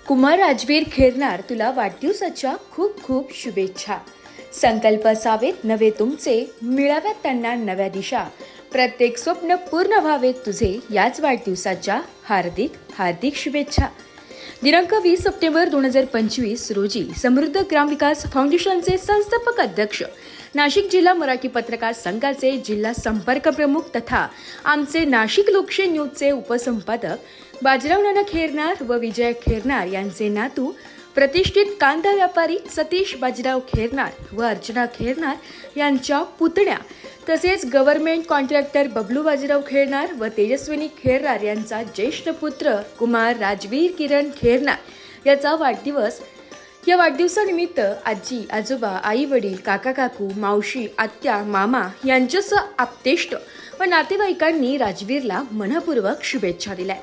कुमार राजवीर खेरनार, तुला वाढदिवसाच्या खूप खूप शुभेच्छा. संकल्प असावेत नवे तुमचे, मिळाव्यात त्यांना नव्या दिशा. प्रत्येक स्वप्न पूर्ण व्हावेत तुझे, याच वाढदिवसाच्या हार्दिक हार्दिक शुभेच्छा. दिनांक 20 सप्टेंबर 2025 रोजी समृद्ध ग्रामविकास फाउंडेशनचे संस्थापक अध्यक्ष, नाशिक जिल्हा मराठी पत्रकार संघाचे जिल्हा संपर्क प्रमुख तथा आमचे नाशिक लोकशाही न्यूजचे उपसंपादक बाजीराव नाना खेरनार व विजय खेरनार यांचे नातू, प्रतिष्ठित कांदा व्यापारी सतीश बाजीराव खेरनार व अर्चना खेरनार यांच्या पुतण्या, तसेच गव्हर्नमेंट कॉन्ट्रॅक्टर बबलू बाजीराव खेरनार व तेजस्विनी खेरनार यांचा ज्येष्ठ पुत्र कुमार राजवीर किरण खेरनार याचा वाढदिवस. या वाढदिवसानिमित्त आजी, आजोबा, आई वडील, काका काकू, मावशी, आत्या, मामा यांच्यासह आप्तेष्ट व नातेवाईकांनी राजवीरला मनपूर्वक शुभेच्छा दिल्या.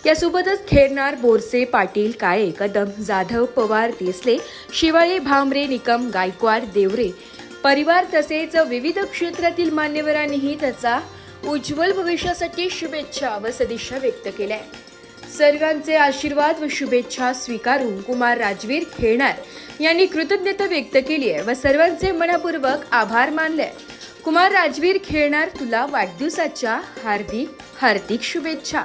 यासोबतच खेरनार, बोरसे, पाटील, काळे, कदम, जाधव, पवार, देसले, शिवाळे, भामरे, निकम, गायकवाड, देवरे परिवार तसेच विविध क्षेत्रातील मान्यवरांनीही त्याचा उज्ज्वल भविष्यासाठी शुभेच्छा व सदिच्छा व्यक्त केल्या. सर्वांचे आशीर्वाद व शुभेच्छा स्वीकारून कुमार राजवीर खेरनार यांनी कृतज्ञता व्यक्त केली आहे व सर्वांचे मनपूर्वक आभार मानले. कुमार राजवीर खेरनार, तुला वाढदिवसाच्या हार्दिक हार्दिक शुभेच्छा.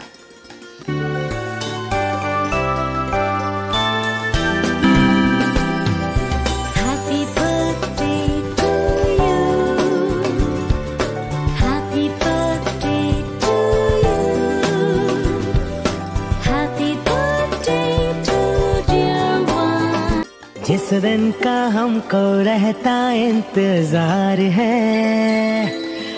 जिस दिन का हमको रहता इंतजार है,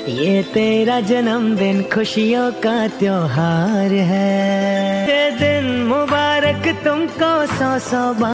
ये तेरा जन्मदिन खुशियों का त्योहार है. ये दिन मुबारक तुमको 100 बार.